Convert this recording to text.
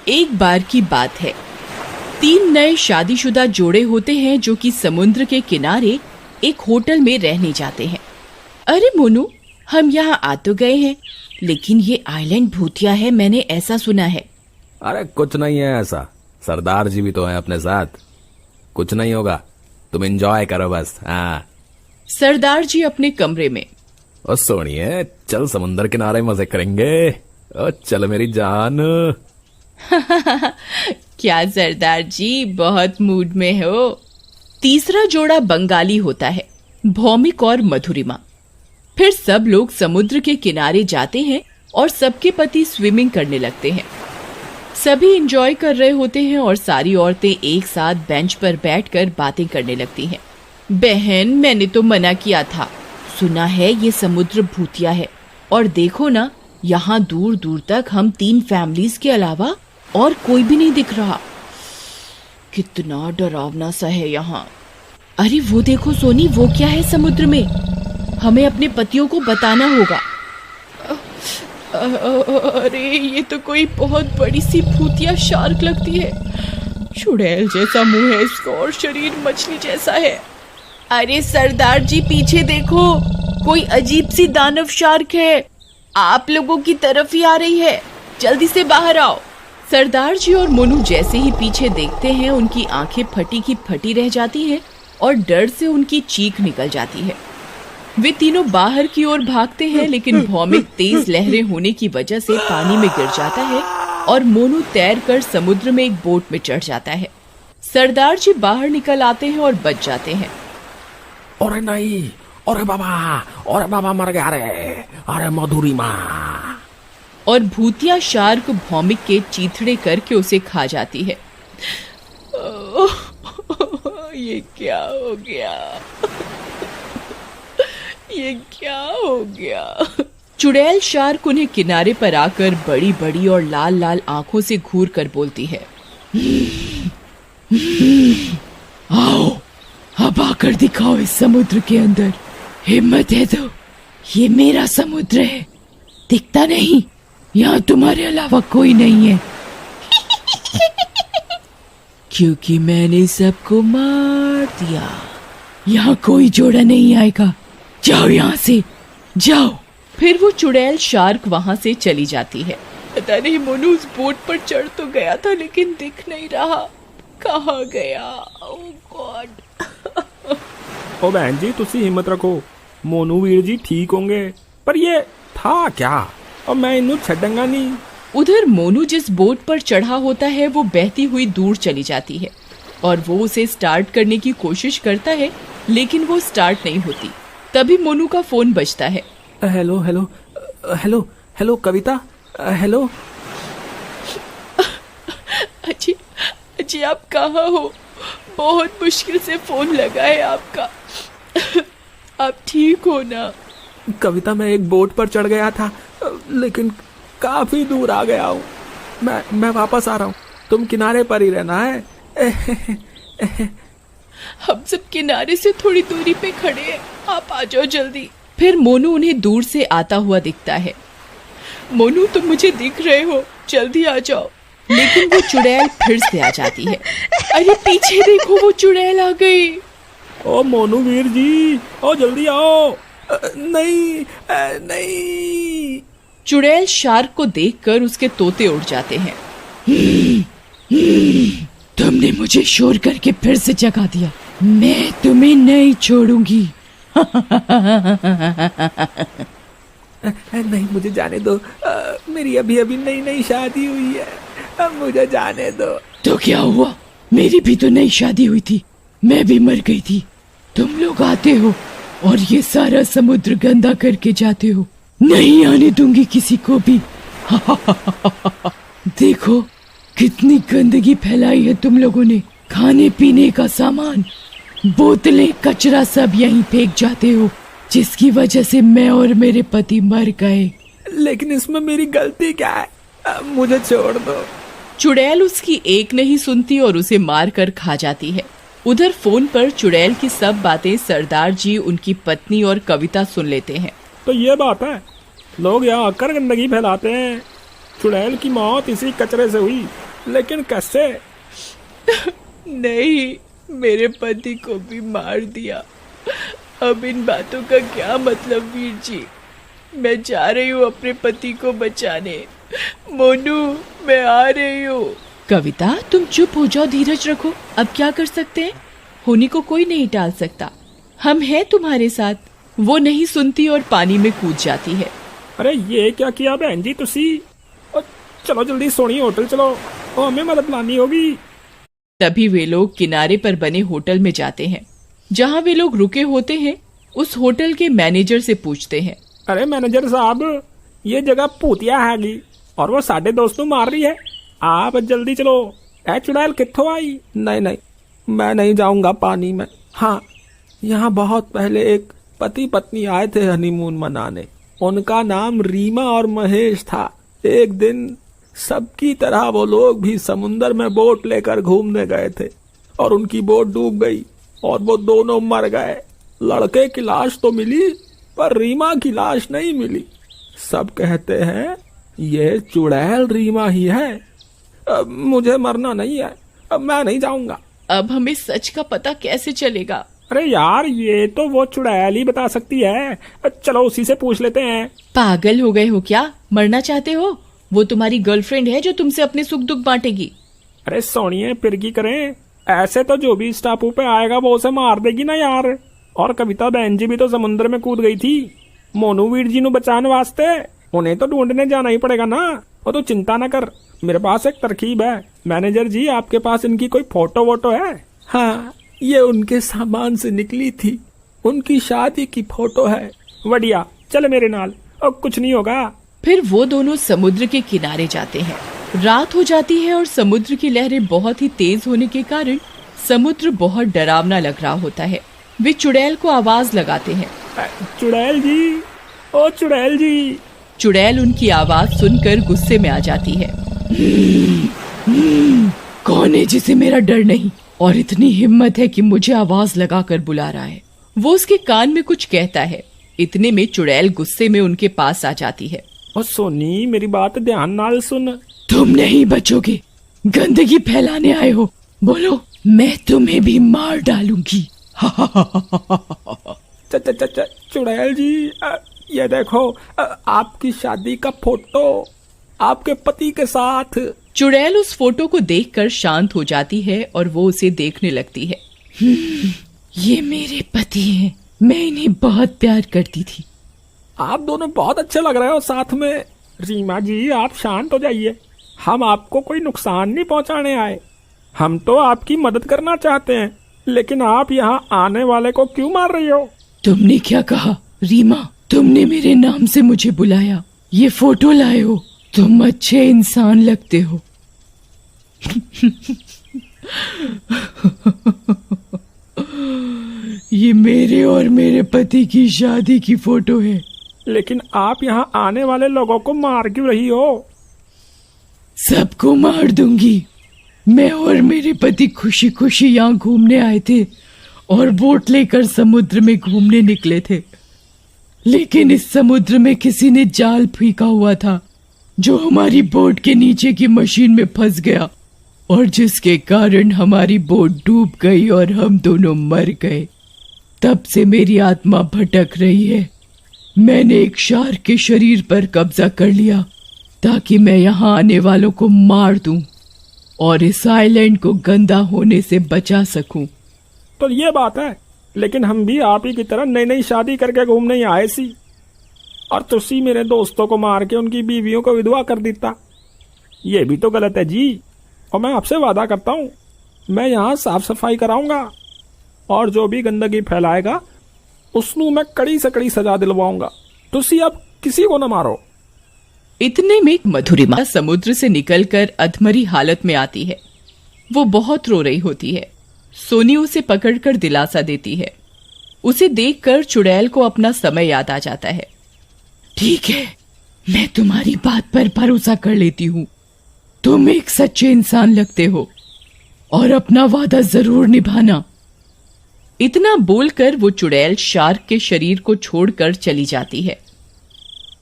एक बार की बात है, 3 नए शादीशुदा जोड़े होते हैं जो कि समुद्र के किनारे एक होटल में रहने जाते हैं। अरे मोनू, हम यहाँ आ तो गए हैं, लेकिन ये आइलैंड भूतिया है, मैंने ऐसा सुना है। अरे कुछ नहीं है ऐसा, सरदार जी भी तो हैं अपने साथ, कुछ नहीं होगा, तुम एंजॉय करो बस। हाँ। सरदार जी अपने कमरे में। ओ सोनिए, चल समुद्र किनारे मजे करेंगे। ओ चल मेरी जान। क्या सरदार जी, बहुत मूड में हो। तीसरा जोड़ा बंगाली होता है, भौमिक और मधुरिमा। फिर सब लोग समुद्र के किनारे जाते हैं और सबके पति स्विमिंग करने लगते हैं। सभी एंजॉय कर रहे होते हैं और सारी औरतें एक साथ बेंच पर बैठकर बातें करने लगती हैं। बहन, मैंने तो मना किया था, सुना है ये समुद्र भूतिया है, और देखो ना, यहाँ दूर दूर तक हम 3 फैमिलीज के अलावा और कोई भी नहीं दिख रहा। कितना डरावना सा है यहाँ। अरे वो देखो सोनी, वो क्या है समुद्र में? हमें अपने पतियों को बताना होगा। अरे ये तो कोई बहुत बड़ी सी भूतिया शार्क लगती है। चुड़ैल जैसा मुंह है इसका और शरीर मछली जैसा है। अरे सरदार जी, पीछे देखो, कोई अजीब सी दानव शार्क है, आप लोगों की तरफ ही आ रही है, जल्दी से बाहर आओ। सरदार जी और मोनू जैसे ही पीछे देखते हैं, उनकी आंखें फटी की फटी रह जाती हैं और डर से उनकी चीख निकल जाती है। वे तीनों बाहर की ओर भागते हैं, लेकिन भौमिक तेज लहरें होने की वजह से पानी में गिर जाता है और मोनू तैरकर समुद्र में एक बोट में चढ़ जाता है। सरदार जी बाहर निकल आते हैं और बच जाते हैं। अरे नहीं, अरे बाबा मर गया रे, अरे मधुरिमा। और भूतिया शार्क भौमिक के चीथड़े करके उसे खा जाती है। ये क्या हो गया? ये क्या हो गया? चुड़ैल शार्क उन्हें किनारे पर आकर बड़ी बड़ी और लाल लाल आंखों से घूर कर बोलती है, आओ, अब आकर दिखाओ इस समुद्र के अंदर, हिम्मत है तो। ये मेरा समुद्र है, दिखता नहीं? यहाँ तुम्हारे अलावा कोई नहीं है। क्योंकि मैंने सबको मार दिया, यहाँ कोई जोड़ा नहीं आएगा, जाओ यहाँ से, जाओ। फिर वो चुड़ैल शार्क वहाँ से चली जाती है। पता नहीं मोनू उस बोट पर चढ़ तो गया था, लेकिन दिख नहीं रहा, कहाँ गया? ओह गॉड। ओ बहन जी, तुसी हिम्मत रखो, मोनू वीर जी ठीक होंगे। पर ये था क्या, और मैं इन्हू छड़ूंगा नहीं। उधर मोनू जिस बोट पर चढ़ा होता है वो बहती हुई दूर चली जाती है और वो उसे स्टार्ट करने की कोशिश करता है, लेकिन वो स्टार्ट नहीं होती। तभी मोनू का फोन बजता है। हेलो हेलो हेलो हेलो कविता, हेलो। अजी आप कहाँ हो? बहुत मुश्किल से फोन लगा है आपका। आप ठीक हो ना? कविता, मैं एक बोट पर चढ़ गया था, लेकिन काफी दूर आ गया हूँ। मैं वापस आ रहा हूँ, तुम किनारे पर ही रहना है। हम सब किनारे से थोड़ी दूरी पे खड़े हैं, आप आ जाओ जल्दी। फिर मोनू उन्हें दूर से आता हुआ दिखता है। मोनू, तुम मुझे दिख रहे हो, जल्दी आ जाओ। लेकिन वो चुड़ैल फिर से आ जाती है। अरे पीछे देखो, वो चुड़ैल आ गई। ओ मोनू वीर जी, ओ जल्दी आओ। नहीं नहीं। चुड़ैल शार्क को देखकर उसके तोते उड़ जाते हैं। तुमने मुझे शोर करके फिर से जगा दिया, मैं तुम्हें नहीं छोड़ूंगी। नहीं, मुझे जाने दो, मेरी अभी अभी नई शादी हुई है, अब मुझे जाने दो। तो क्या हुआ, मेरी भी तो नई शादी हुई थी, मैं भी मर गई थी। तुम लोग आते हो और ये सारा समुद्र गंदा करके जाते हो, नहीं आने दूंगी किसी को भी। देखो कितनी गंदगी फैलाई है तुम लोगों ने, खाने पीने का सामान, बोतलें, कचरा सब यहीं फेंक जाते हो, जिसकी वजह से मैं और मेरे पति मर गए। लेकिन इसमें मेरी गलती क्या है, मुझे छोड़ दो। चुड़ैल उसकी एक नहीं सुनती और उसे मार कर खा जाती है। उधर फोन पर चुड़ैल की सब बातें सरदार जी, उनकी पत्नी और कविता सुन लेते हैं। तो ये बात है, लोग यहाँ आकर गंदगी फैलाते हैं, चुड़ैल की मौत इसी कचरे से हुई, लेकिन कैसे? नहीं, मेरे पति को भी मार दिया। अब इन बातों का क्या मतलब वीर जी? मैं जा रही हूँ अपने पति को बचाने। मोनू, मैं आ रही हूँ। कविता, तुम चुप हो जाओ, धीरज रखो। अब क्या कर सकते हैं? होनी को कोई नहीं टाल सकता। हम हैं तुम्हारे साथ। वो नहीं सुनती और पानी में कूद जाती है। अरे ये क्या किया बहन जी तुसी? चलो जल्दी सोनी होटल चलो, और हमें मदद लानी होगी। तभी वे लोग किनारे पर बने होटल में जाते हैं। जहाँ वे लोग रुके होते हैं, उस होटल के मैनेजर से पूछते हैं। अरे मैनेजर साहब, ये जगह भूतिया हैगी और वो साडे दोस्त मार रही है। आप जल्दी चलो। ए चुड़ैल कित्थों आई? नहीं नहीं, मैं नहीं जाऊंगा पानी में। हाँ, यहाँ बहुत पहले एक पति पत्नी आए थे हनीमून मनाने। उनका नाम रीमा और महेश था। एक दिन सबकी तरह वो लोग भी समुन्दर में बोट लेकर घूमने गए थे और उनकी बोट डूब गई और वो दोनों मर गए। लड़के की लाश तो मिली पर रीमा की लाश नहीं मिली। सब कहते हैं ये चुड़ैल रीमा ही है। अब मुझे मरना नहीं है, अब मैं नहीं जाऊंगा। अब हमें सच का पता कैसे चलेगा? अरे यार, ये तो वो चुड़ैल ही बता सकती है। चलो उसी से पूछ लेते हैं। पागल हो गए हो क्या? मरना चाहते हो? वो तुम्हारी गर्लफ्रेंड है जो तुमसे अपने सुख दुख बांटेगी। अरे सोनिए, फिर की करें? ऐसे तो जो भी इस टापू पे आएगा वो उसे मार देगी ना यार। और कविता बहन जी भी तो समुद्र में कूद गई थी मोनू वीर जी नु बचाने वास्ते। उन्हें तो ढूंढने जाना ही पड़ेगा ना। वो तो चिंता न कर, मेरे पास एक तरकीब है। मैनेजर जी, आपके पास इनकी कोई फोटो वोटो है? हाँ, ये उनके सामान से निकली थी। उनकी शादी की फोटो है। बढ़िया, चल मेरे नाल, अब कुछ नहीं होगा। फिर वो दोनों समुद्र के किनारे जाते हैं। रात हो जाती है और समुद्र की लहरें बहुत ही तेज होने के कारण समुद्र बहुत डरावना लग रहा होता है। वे चुड़ैल को आवाज लगाते हैं। चुड़ैल जी, ओ चुड़ैल जी। चुड़ैल उनकी आवाज सुनकर गुस्से में आ जाती है। कौन है जिसे मेरा डर नहीं और इतनी हिम्मत है कि मुझे आवाज लगाकर बुला रहा है? वो उसके कान में कुछ कहता है। इतने में चुड़ैल गुस्से में उनके पास आ जाती है। ओ सोनी, मेरी बात ध्यान नाल सुन। तुम नहीं बचोगे, गंदगी फैलाने आए हो। बोलो, मैं तुम्हें भी मार डालूंगी। चुड़ैल जी, ये देखो, आपकी शादी का फोटो आपके पति के साथ। चुड़ैल उस फोटो को देखकर शांत हो जाती है और वो उसे देखने लगती है। ये मेरे पति हैं, मैं इन्हें बहुत प्यार करती थी। आप दोनों बहुत अच्छे लग रहे हो साथ में। रीमा जी, आप शांत हो जाइए। हम आपको कोई नुकसान नहीं पहुंचाने आए, हम तो आपकी मदद करना चाहते हैं। लेकिन आप यहाँ आने वाले को क्यों मार रही हो? तुमने क्या कहा रीमा? तुमने मेरे नाम से मुझे बुलाया, ये फोटो लाए हो। तुम अच्छे इंसान लगते हो। ये मेरे और मेरे पति की शादी की फोटो है। लेकिन आप यहाँ आने वाले लोगों को मार क्यों रही हो? सबको मार दूंगी। मैं और मेरे पति खुशी खुशी यहाँ घूमने आए थे और बोट लेकर समुद्र में घूमने निकले थे। लेकिन इस समुद्र में किसी ने जाल फेंका हुआ था जो हमारी बोट के नीचे की मशीन में फंस गया और जिसके कारण हमारी बोट डूब गई और हम दोनों मर गए। तब से मेरी आत्मा भटक रही है। मैंने एक शार्क के शरीर पर कब्जा कर लिया ताकि मैं यहाँ आने वालों को मार दूं और इस आइलैंड को गंदा होने से बचा सकूं। तो ये बात है, लेकिन हम भी आप ही की तरह नई नई शादी करके घूमने ही आए सी, और तुसी मेरे दोस्तों को मार के उनकी बीवियों को विधवा कर देता। ये भी तो गलत है जी। और मैं आपसे वादा करता हूँ, मैं यहाँ साफ सफाई कराऊंगा और जो भी गंदगी फैलाएगा उसनू मैं कड़ी से कड़ी सजा दिलवाऊंगा। तुसी अब किसी को न मारो। इतने में मधुरिमा समुद्र से निकलकर अधमरी हालत में आती है। वो बहुत रो रही होती है। सोनी उसे पकड़कर दिलासा देती है। उसे देखकर चुड़ैल को अपना समय याद आ जाता है। ठीक है, मैं तुम्हारी बात पर भरोसा कर लेती हूँ। तुम एक सच्चे इंसान लगते हो और अपना वादा जरूर निभाना। इतना बोलकर वो चुड़ैल शार्क के शरीर को छोड़कर चली जाती है।